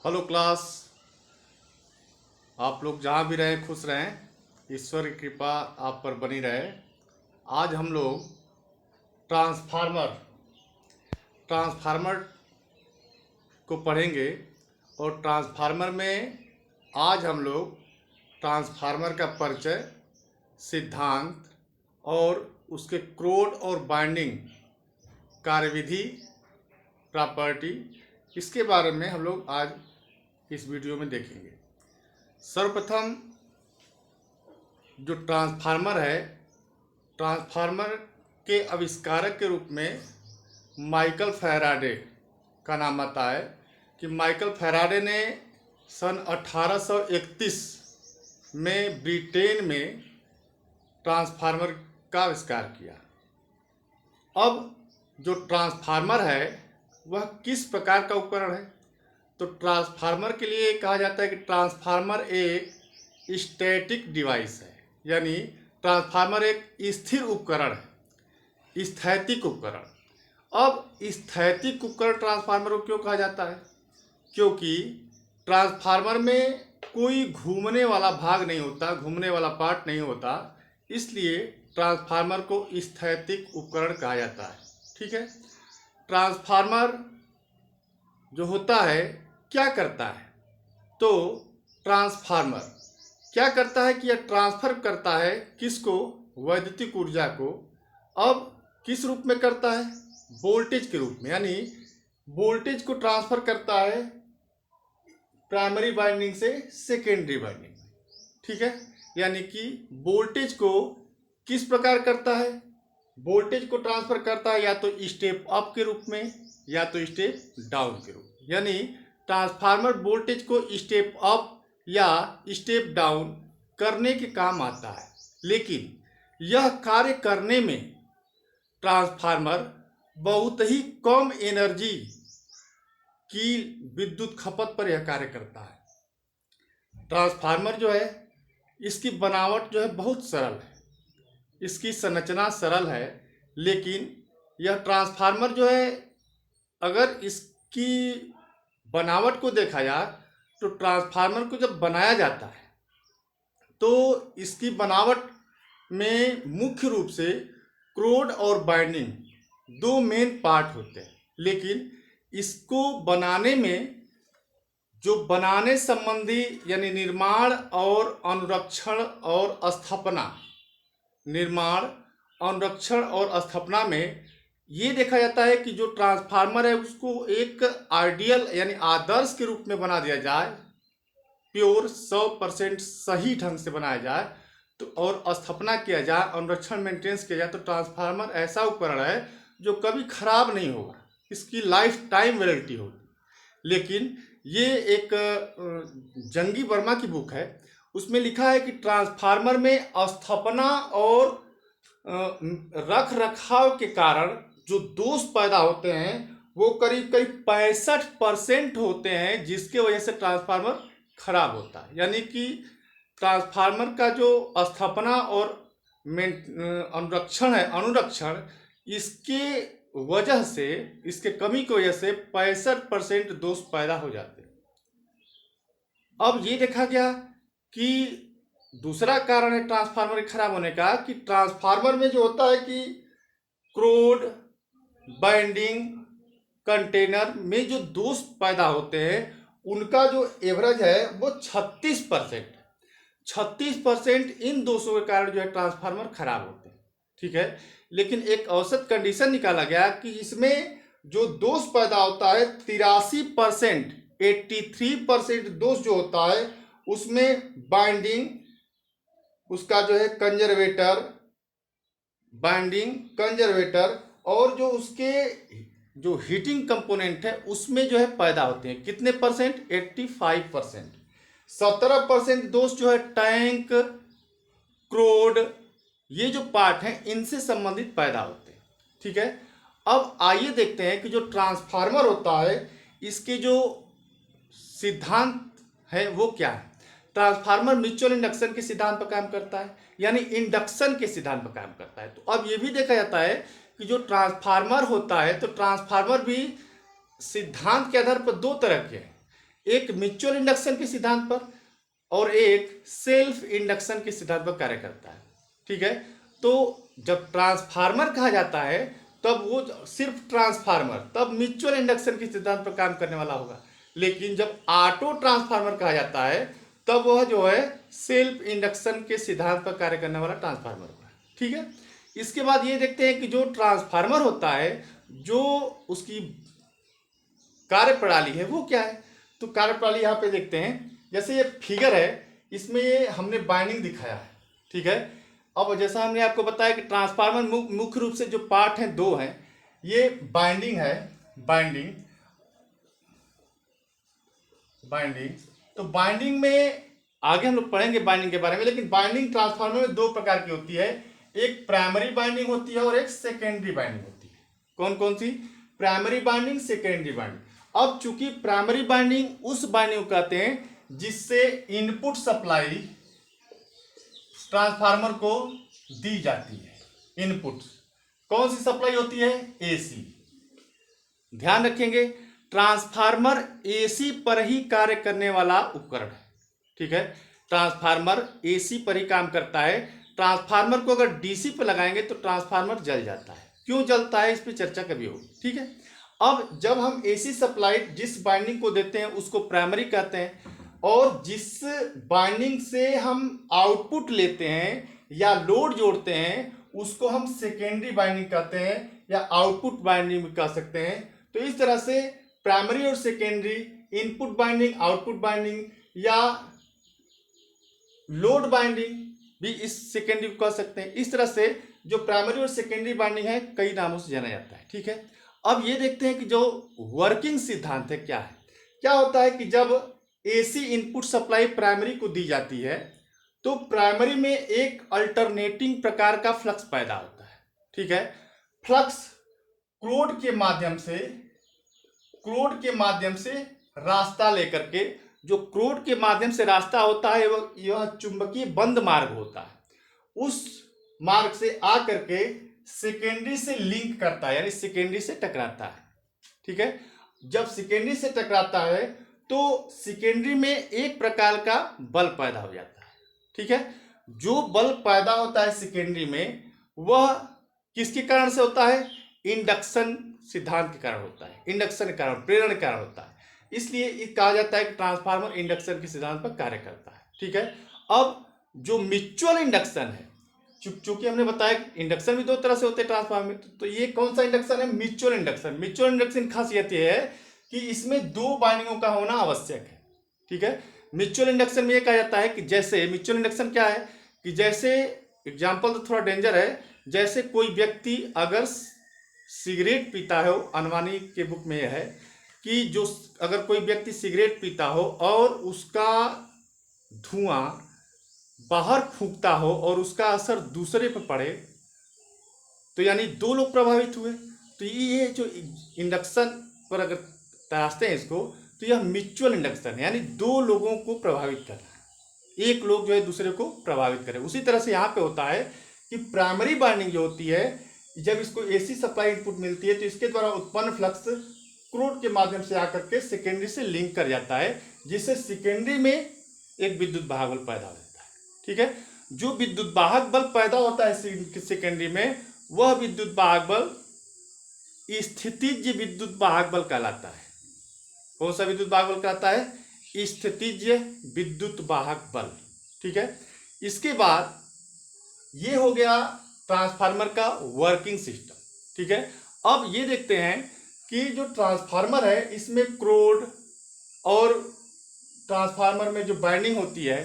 Hello class. आप लोग जहाँ भी रहें खुश रहें, ईश्वर की कृपा आप पर बनी रहे। आज हम लोग ट्रांसफार्मर ट्रांसफार्मर को पढ़ेंगे। और ट्रांसफार्मर में आज हम लोग ट्रांसफार्मर का परिचय, सिद्धांत और उसके क्रोड और बाइंडिंग, कार्यविधि, प्रॉपर्टी, इसके बारे में हम लोग आज इस वीडियो में देखेंगे। सर्वप्रथम जो ट्रांसफार्मर है, ट्रांसफार्मर के आविष्कारक के रूप में माइकल फैराडे का नाम आता है कि माइकल फैराडे ने सन 1831 में ब्रिटेन में ट्रांसफार्मर का आविष्कार किया। अब जो ट्रांसफार्मर है वह किस प्रकार का उपकरण है? तो ट्रांसफार्मर के लिए कहा जाता है कि ट्रांसफार्मर एक स्टैटिक डिवाइस है, यानी ट्रांसफार्मर एक स्थिर उपकरण है, स्थैतिक उपकरण। अब स्थैतिक उपकरण ट्रांसफार्मर को क्यों कहा जाता है? क्योंकि ट्रांसफार्मर में कोई घूमने वाला भाग नहीं होता, घूमने वाला पार्ट नहीं होता, इसलिए ट्रांसफार्मर को स्थैतिक उपकरण कहा जाता है। ठीक है। ट्रांसफार्मर जो होता है क्या करता है? तो ट्रांसफार्मर क्या करता है कि यह ट्रांसफर करता है किसको? वैद्युतिक ऊर्जा को। अब किस रूप में करता है? वोल्टेज के रूप में, यानी वोल्टेज को ट्रांसफर करता है प्राइमरी वाइंडिंग से सेकेंडरी वाइंडिंग में। ठीक है। यानी कि वोल्टेज को किस प्रकार करता है? वोल्टेज को ट्रांसफर करता है या तो स्टेप अप के रूप में या तो स्टेप डाउन के रूप में। यानी ट्रांसफार्मर वोल्टेज को स्टेप अप या स्टेप डाउन करने के काम आता है, लेकिन यह कार्य करने में ट्रांसफार्मर बहुत ही कम एनर्जी की विद्युत खपत पर यह कार्य करता है। ट्रांसफार्मर जो है, इसकी बनावट जो है बहुत सरल है, इसकी संरचना सरल है, लेकिन यह ट्रांसफार्मर जो है, अगर इसकी बनावट को देखा जाए तो ट्रांसफार्मर को जब बनाया जाता है तो इसकी बनावट में मुख्य रूप से क्रोड और बाइंडिंग दो मेन पार्ट होते हैं, लेकिन इसको बनाने में जो बनाने संबंधी यानी निर्माण और अनुरक्षण और स्थापना, निर्माण, अनुरक्षण और स्थापना में ये देखा जाता है कि जो ट्रांसफार्मर है उसको एक आइडियल यानी आदर्श के रूप में बना दिया जाए, प्योर 100% सही ढंग से बनाया जाए तो, और स्थापना किया जाए, अनुरक्षण मेंटेनेंस किया जाए, तो ट्रांसफार्मर ऐसा उपकरण है जो कभी खराब नहीं होगा, इसकी लाइफ टाइम वारंटी होगी। लेकिन ये एक जंगी वर्मा की बुक है, उसमें लिखा है कि ट्रांसफार्मर में स्थापना और रख रखाव के कारण जो दोष पैदा होते हैं वो करीब करीब 65% होते हैं, जिसके वजह से ट्रांसफार्मर खराब होता है। यानी कि ट्रांसफार्मर का जो स्थापना और अनुरक्षण है, अनुरक्षण, इसके वजह से, इसके कमी की वजह से 65% दोष पैदा हो जाते हैं। अब ये देखा गया कि दूसरा कारण है ट्रांसफार्मर के खराब होने का कि ट्रांसफार्मर में जो होता है कि क्रोड, बाइंडिंग, कंटेनर में जो दोष पैदा होते हैं उनका जो एवरेज है वो 36%। 36% इन दोषों के कारण जो है ट्रांसफार्मर खराब होते हैं। ठीक है। लेकिन एक औसत कंडीशन निकाला गया कि इसमें जो दोष पैदा होता है 83%, 83% दोष जो होता है उसमें बाइंडिंग, उसका जो है कंजर्वेटर, बाइंडिंग, कंजर्वेटर, और जो उसके जो हीटिंग कंपोनेंट है उसमें जो है पैदा होते हैं। कितने परसेंट? 85%। 17% दोष जो है टैंक, क्रोड, ये जो पार्ट हैं इनसे संबंधित पैदा होते हैं। ठीक है। अब आइए देखते हैं कि जो ट्रांसफार्मर होता है इसके जो सिद्धांत है वो क्या है। ट्रांसफार्मर म्यूचुअल इंडक्शन के सिद्धांत पर काम करता है, यानी इंडक्शन के सिद्धांत पर काम करता है। तो अब ये भी देखा जाता है कि जो ट्रांसफार्मर होता है तो ट्रांसफार्मर भी सिद्धांत के आधार पर दो तरह के हैं। एक म्यूचुअल इंडक्शन के सिद्धांत पर और एक सेल्फ इंडक्शन के सिद्धांत पर कार्य करता है। ठीक है, तो जब ट्रांसफार्मर कहा जाता है तब वो सिर्फ ट्रांसफार्मर, तब म्यूचुअल इंडक्शन के सिद्धांत पर काम करने वाला होगा। लेकिन जब ऑटो ट्रांसफार्मर कहा जाता है तब वह जो है सेल्फ इंडक्शन के सिद्धांत पर कार्य करने वाला ट्रांसफार्मर होगा। ठीक है, इसके बाद ये देखते हैं कि जो ट्रांसफार्मर होता है, जो उसकी कार्यप्रणाली है वो क्या है। तो कार्यप्रणाली यहाँ पे देखते हैं, जैसे ये फिगर है, इसमें ये हमने बाइंडिंग दिखाया है। ठीक है, अब जैसा हमने आपको बताया कि ट्रांसफार्मर मुख्य रूप से जो पार्ट हैं दो हैं, ये बाइंडिंग है, बाइंडिंग बाइंडिंग तो बाइंडिंग में आगे हम लोग पढ़ेंगे बाइंडिंग के बारे में, लेकिन बाइंडिंग ट्रांसफार्मर में दो प्रकार की होती है, एक प्राइमरी बाइंडिंग होती है और एक सेकेंडरी बाइंडिंग होती है। कौन कौन सी? Primary binding, secondary binding. अब चूंकि प्राइमरी बाइंडिंग उस बाइंडिंग को कहते हैं जिससे इनपुट सप्लाई ट्रांसफार्मर को दी जाती है। इनपुट कौन सी सप्लाई होती है? एसी। ध्यान रखेंगे, ट्रांसफार्मर एसी पर ही कार्य करने वाला उपकरण है। ठीक है, ट्रांसफार्मर एसी पर ही काम करता है। ट्रांसफार्मर को अगर डीसी पर लगाएंगे तो ट्रांसफार्मर जल जाता है। क्यों जलता है, इस पर चर्चा कभी होगी। ठीक है, अब जब हम एसी सप्लाई जिस बाइंडिंग को देते हैं उसको प्राइमरी कहते हैं, और जिस बाइंडिंग से हम आउटपुट लेते हैं या लोड जोड़ते हैं उसको हम सेकेंडरी बाइंडिंग कहते हैं, या आउटपुट बाइंडिंग भी कह सकते हैं। तो इस तरह से प्राइमरी और secondary, input binding, output binding या लोड बाइंडिंग भी इस सेकेंडरी को कह सकते हैं। इस तरह से जो प्राइमरी और सेकेंडरी बाइंडिंग है कई नामों से जाना जाता है। ठीक है, अब ये देखते हैं कि जो वर्किंग सिद्धांत है क्या है। क्या होता है कि जब एसी इनपुट सप्लाई प्राइमरी को दी जाती है तो प्राइमरी में एक अल्टरनेटिंग प्रकार का फ्लक्स पैदा होता है। ठीक है, फ्लक्स क्लोड के माध्यम से रास्ता लेकर के, जो क्लोड के माध्यम से रास्ता होता है यह चुंबकीय बंद मार्ग होता है, उस मार्ग से आकर के सेकेंडरी से लिंक करता है, यानी सेकेंडरी से टकराता है। ठीक है, जब सेकेंडरी से टकराता है तो सेकेंडरी में एक प्रकार का बल पैदा हो जाता है। ठीक है, जो बल पैदा होता है सेकेंडरी में वह किसके कारण से होता है? इंडक्शन सिद्धांत के कारण होता है, इंडक्शन के कारण, प्रेरण के कारण होता है। इसलिए कहा जाता है कि ट्रांसफार्मर इंडक्शन के सिद्धांत पर कार्य करता है। ठीक है, अब जो म्यूचुअल इंडक्शन है, चूंकि हमने बताया इंडक्शन भी दो तरह से होते हैं ट्रांसफार्मर में, तो ये कौन सा इंडक्शन है? Mutual induction. म्यूचुअल इंडक्शन की खासियत यह है कि इसमें दो बाइंडिंगों का होना आवश्यक है। ठीक है, म्यूचुअल इंडक्शन में यह कहा जाता है कि जैसे म्यूचुअल इंडक्शन क्या है कि जैसे, एग्जाम्पल तो थोड़ा डेंजर है, जैसे कोई व्यक्ति अगर सिगरेट पीता हो, अनवानी के बुक में यह है कि जो अगर कोई व्यक्ति सिगरेट पीता हो और उसका धुआं बाहर फूंकता हो और उसका असर दूसरे पर पड़े तो यानी दो लोग प्रभावित हुए। तो ये जो इंडक्शन पर अगर तराशते हैं इसको, तो यह म्यूचुअल इंडक्शन है, यानी दो लोगों को प्रभावित कर रहा है, एक लोग जो है दूसरे को प्रभावित करे। उसी तरह से यहाँ पे होता है कि प्राइमरी बाइंडिंग जो होती है, जब इसको एसी सप्लाई इनपुट मिलती है तो इसके द्वारा उत्पन्न फ्लक्स क्रोड के माध्यम से आकर के सेकेंडरी से लिंक कर जाता है, जिससे सेकेंडरी में एक विद्युत वाहक बल पैदा हो जाता है। ठीक है, जो विद्युत वाहक बल पैदा होता है सेकेंडरी में, वह विद्युत वाहक बल स्थितिज विद्युत वाहक बल कहलाता है। कौन सा विद्युत वाहक बल कहलाता है? स्थितिज विद्युत वाहक बल। ठीक है, इसके बाद ये हो गया ट्रांसफार्मर का वर्किंग सिस्टम। ठीक है, अब ये देखते हैं कि जो ट्रांसफार्मर है इसमें क्रोड और ट्रांसफार्मर में जो बाइंडिंग होती है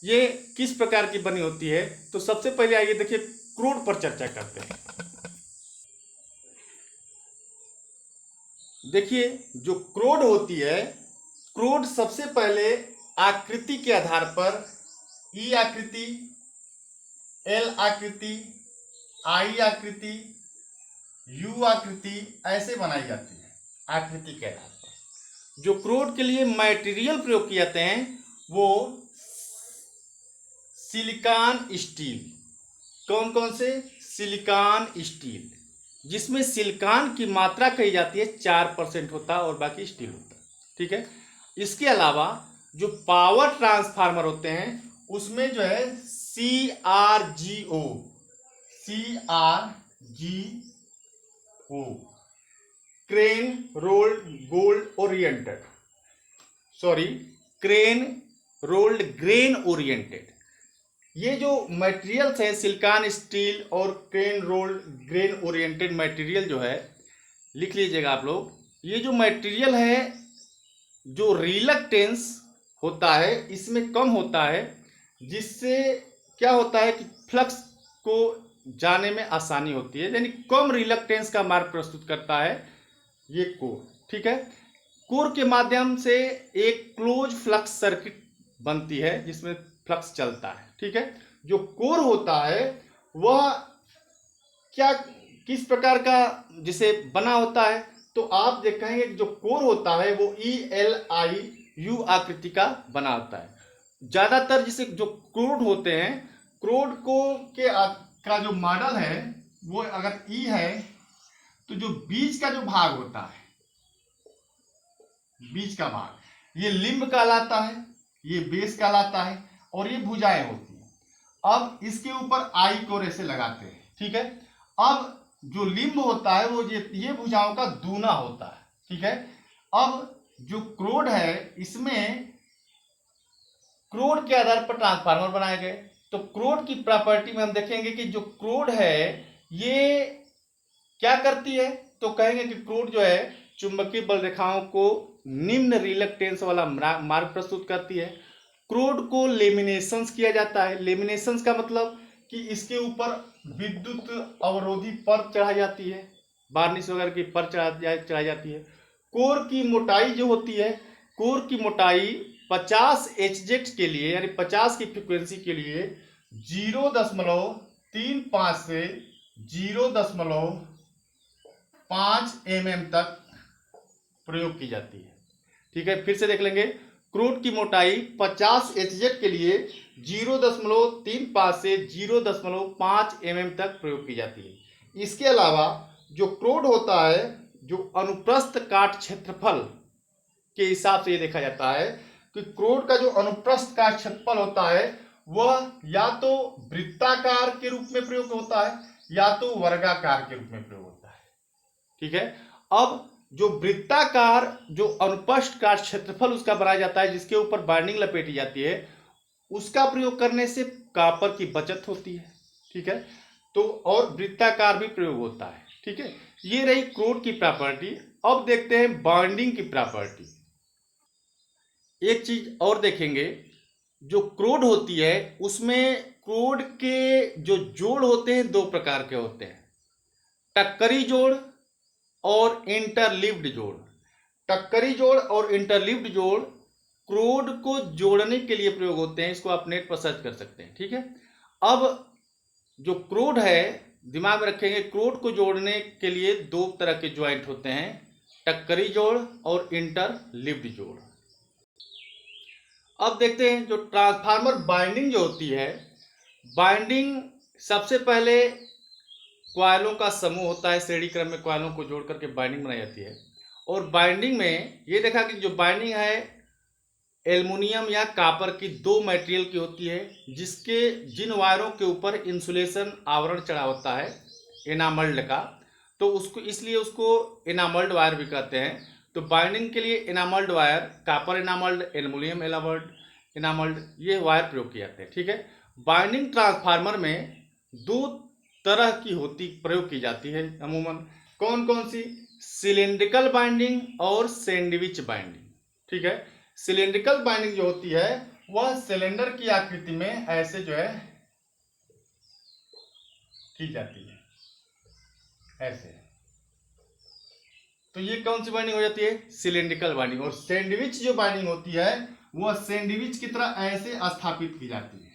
ये किस प्रकार की बनी होती है। तो सबसे पहले आइए देखिए क्रोड पर चर्चा करते हैं। देखिए जो क्रोड होती है, क्रोड सबसे पहले आकृति के आधार पर ई आकृति, एल आकृति, आई आकृति, यू आकृति ऐसे बनाई जाती है। आकृति के आधार पर जो क्रोड के लिए मटेरियल प्रयोग किए जाते हैं वो सिलिकॉन स्टील। कौन कौन से? सिलिकॉन स्टील, जिसमें सिलिकॉन की मात्रा कही जाती है 4% होता है और बाकी स्टील होता है। ठीक है, इसके अलावा जो पावर ट्रांसफार्मर होते हैं उसमें जो है CRGO crane rolled gold oriented crane rolled grain oriented, ये जो मटेरियल्स है सिलिकॉन स्टील और crane rolled grain oriented material जो है, लिख लीजिएगा आप लोग, ये जो मटेरियल है जो रिलक्टेंस होता है इसमें कम होता है, जिससे क्या होता है कि फ्लक्स को जाने में आसानी होती है, यानी कम रिलक्टेंस का मार्ग प्रस्तुत करता है ये कोर। ठीक है, कोर के माध्यम से एक क्लोज फ्लक्स सर्किट बनती है जिसमें फ्लक्स चलता है। ठीक है, जो कोर होता है वह क्या किस प्रकार का जिसे बना होता है, तो आप देखेंगे जो कोर होता है वो ELIU आकृति का बना होता है। ज्यादातर जिसे जो क्रूड होते हैं, क्रूड को का जो मॉडल है वो अगर E है तो जो बीच का जो भाग होता है, बीच का भाग ये लिम्ब कहलाता है, ये बेस कहलाता है और ये भुजाएं होती हैं। अब इसके ऊपर आई कोर ऐसे लगाते हैं। ठीक है, अब जो लिम्ब होता है वो ये भुजाओं का दूना होता है। ठीक है, अब जो क्रोड है इसमें क्रोड के आधार पर ट्रांसफार्मर बनाए गए। तो क्रोड की प्रॉपर्टी में हम देखेंगे कि जो क्रोड है ये क्या करती है, तो कहेंगे कि क्रोड जो है चुंबकीय बल रेखाओं को निम्न रिलक्टेंस वाला मार्ग प्रस्तुत करती है। क्रोड को लेमिनेशंस किया जाता है। लेमिनेशंस का मतलब कि इसके ऊपर विद्युत अवरोधी परत चढ़ाई जाती है, वार्निश वगैरह की परत चढ़ाई जाती है। कोर की मोटाई जो होती है, कोर की मोटाई 50 HZ के लिए यानी 50 की फ्रीक्वेंसी के लिए 0.35 से 0.5 mm तक प्रयोग की जाती है। ठीक है, फिर से देख लेंगे, क्रूड की मोटाई 50 HZ के लिए 0.35 से 0.5 mm तक प्रयोग की जाती है। इसके अलावा जो क्रूड होता है, जो अनुप्रस्थ काट क्षेत्रफल के हिसाब से ये देखा जाता है कि क्रूड का जो अनुप्रस्थ काट क्षेत्रफल होता है वह या तो वृत्ताकार के रूप में प्रयोग होता है या तो वर्गाकार के रूप में प्रयोग होता है। ठीक है, अब जो वृत्ताकार जो अनुप्रस्थ काट क्षेत्रफल उसका बनाया जाता है जिसके ऊपर बाइंडिंग लपेटी जाती है, उसका प्रयोग करने से कॉपर की बचत होती है। ठीक है, तो और वृत्ताकार भी प्रयोग होता है। ठीक है, ये रही क्रूड की प्रॉपर्टी। अब देखते हैं बाइंडिंग की प्रॉपर्टी। एक चीज और देखेंगे, जो क्रूड होती है उसमें क्रूड के जो जोड़ होते हैं दो प्रकार के होते हैं, टक्करी जोड़ और इंटरलिव्ड जोड़। टक्करी जोड़ और इंटरलिव्ड जोड़ क्रूड को जोड़ने के लिए प्रयोग होते हैं, इसको आप नेट पर सर्च कर सकते हैं। ठीक है, अब जो क्रूड है दिमाग में रखेंगे, क्रूड को जोड़ने के लिए दो तरह के ज्वाइंट होते हैं, टक्करी जोड़ और इंटरलिव्ड जोड़। अब देखते हैं जो ट्रांसफार्मर बाइंडिंग जो होती है, बाइंडिंग सबसे पहले क्वाइलों का समूह होता है, श्रेणी क्रम में क्वाइलों को जोड़ करके बाइंडिंग बनाई जाती है। और बाइंडिंग में ये देखा कि जो बाइंडिंग है एल्युमिनियम या कॉपर की दो मटेरियल की होती है, जिसके जिन वायरों के ऊपर इंसुलेशन आवरण चढ़ा होता है एनामल्ड का, तो उसको इसलिए उसको एनामल्ड वायर भी कहते हैं। तो बाइंडिंग के लिए एनामल्ड वायर, कॉपर एनामल्ड, एल्युमिनियम एनामल्ड ये वायर प्रयोग किए जाते हैं। ठीक है, बाइंडिंग ट्रांसफार्मर में दो तरह की प्रयोग की जाती है अमूमन। कौन कौन सी? सिलेंड्रिकल बाइंडिंग और सैंडविच बाइंडिंग। ठीक है, सिलेंड्रिकल बाइंडिंग जो होती है वह सिलेंडर की आकृति में ऐसे जो है की जाती है, ऐसे। तो ये कौन सी बाइंडिंग हो जाती है? Cylindrical binding. और सैंडविच जो बाइंडिंग होती है वह सैंडविच की तरह ऐसे स्थापित की जाती है।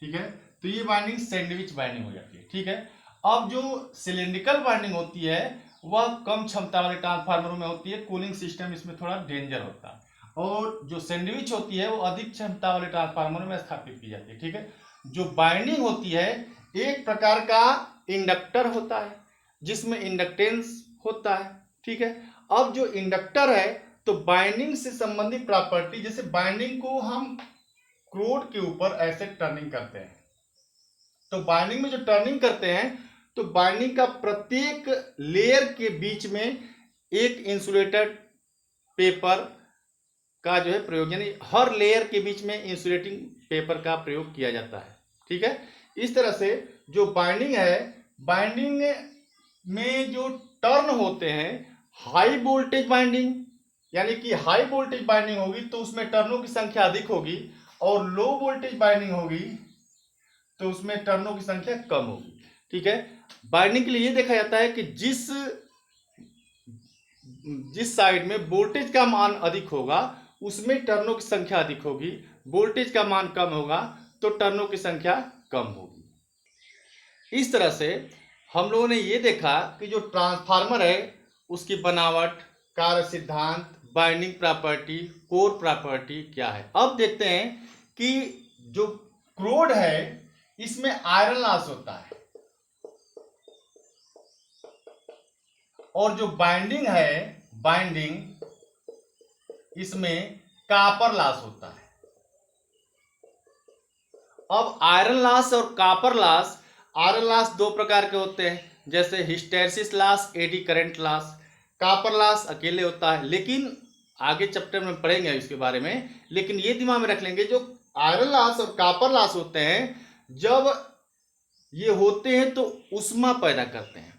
ठीक है, तो ये बाइंडिंग सैंडविच बाइंडिंग हो जाती है। ठीक है, अब जो सिलेंड्रिकल बाइंडिंग होती है वह कम क्षमता वाले ट्रांसफार्मरों में होती है, कूलिंग सिस्टम इसमें थोड़ा डेंजर होता है। और जो सैंडविच होती है वो अधिक क्षमता वाले ट्रांसफार्मरों में स्थापित की जाती है। ठीक है, जो बाइंडिंग होती है एक प्रकार का इंडक्टर होता है जिसमें इंडक्टेंस होता है। ठीक है, अब जो इंडक्टर है तो बाइंडिंग से संबंधित प्रॉपर्टी, जैसे बाइंडिंग को हम क्रोड के ऊपर ऐसे टर्निंग करते हैं, तो बाइंडिंग में जो टर्निंग करते हैं तो बाइंडिंग का प्रत्येक लेयर के बीच में एक इंसुलेटेड पेपर का जो है प्रयोग, यानी हर लेयर के बीच में इंसुलेटिंग पेपर का प्रयोग किया जाता है। ठीक है, इस तरह से जो बाइंडिंग है, बाइंडिंग में जो टर्न होते हैं, हाई वोल्टेज बाइंडिंग, यानी कि हाई वोल्टेज बाइंडिंग होगी तो उसमें टर्नों की संख्या अधिक होगी, और लो वोल्टेज बाइंडिंग होगी तो उसमें टर्नों की संख्या कम होगी। ठीक है, बाइंडिंग के लिए ये देखा जाता है कि जिस साइड में वोल्टेज का मान अधिक होगा उसमें टर्नों की संख्या अधिक होगी, वोल्टेज का मान कम होगा तो टर्नों की संख्या कम होगी। इस तरह से हम लोगों ने ये देखा कि जो ट्रांसफार्मर है उसकी बनावट, कार्य सिद्धांत, बाइंडिंग प्रॉपर्टी, कोर प्रॉपर्टी क्या है। अब देखते हैं कि जो क्रोड है इसमें आयरन लॉस होता है, और जो बाइंडिंग है, बाइंडिंग इसमें कॉपर लॉस होता है। अब आयरन लॉस और कॉपर लॉस, आयरन लॉस दो प्रकार के होते हैं, जैसे hysteresis loss, eddy current loss. Copper loss अकेले होता है, लेकिन आगे चैप्टर में पढ़ेंगे इसके बारे में, लेकिन ये दिमाग में रख लेंगे जो आयरन लॉस और कॉपर लॉस होते हैं, जब ये होते हैं तो उष्मा पैदा करते हैं।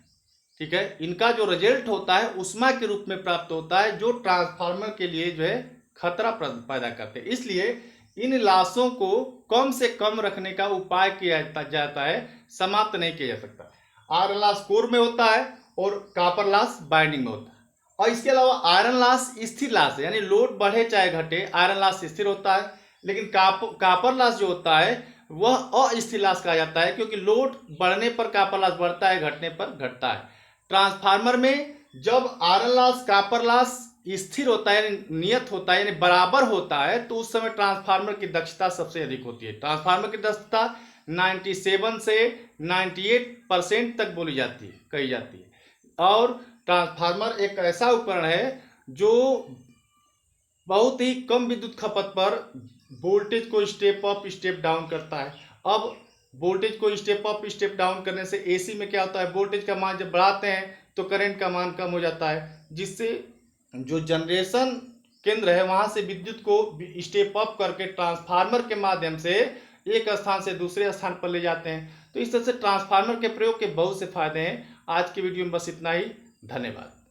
ठीक है, इनका जो रिजल्ट होता है उष्मा के रूप में प्राप्त होता है, जो ट्रांसफार्मर के लिए जो है खतरा पैदा करते हैं। इसलिए इन लॉसों को कम से कम रखने का उपाय किया जाता है, समाप्त नहीं किया जा सकता। आयरन लॉस कोर में होता है और कॉपर लॉस बाइंडिंग में होता है। और इसके अलावा आयरन लॉस स्थिर लॉस है, यानी लोड बढ़े चाहे घटे आयरन लॉस स्थिर होता है, लेकिन कॉपर लॉस जो होता है वह अस्थिर लॉस कहा जाता है, क्योंकि लोड बढ़ने पर कॉपर लॉस बढ़ता है, घटने पर घटता है। ट्रांसफार्मर में जब आयरन लॉस कॉपर लॉस स्थिर होता है, नियत होता है, यानी बराबर होता है, तो उस समय ट्रांसफार्मर की दक्षता सबसे अधिक होती है। ट्रांसफार्मर की दक्षता 97 से 98% तक बोली जाती है, कही जाती है। और ट्रांसफार्मर एक ऐसा उपकरण है जो बहुत ही कम विद्युत खपत पर वोल्टेज को स्टेप अप स्टेप डाउन करता है। अब वोल्टेज को स्टेप अप स्टेप डाउन करने से एसी में क्या होता है, वोल्टेज का मान जब बढ़ाते हैं तो करंट का मान कम हो जाता है, जिससे जो जनरेशन केंद्र है वहां से विद्युत को स्टेप अप करके ट्रांसफार्मर के माध्यम से एक स्थान से दूसरे स्थान पर ले जाते हैं। तो इस तरह से ट्रांसफार्मर के प्रयोग के बहुत से फायदे हैं। आज की वीडियो में बस इतना ही। धन्यवाद।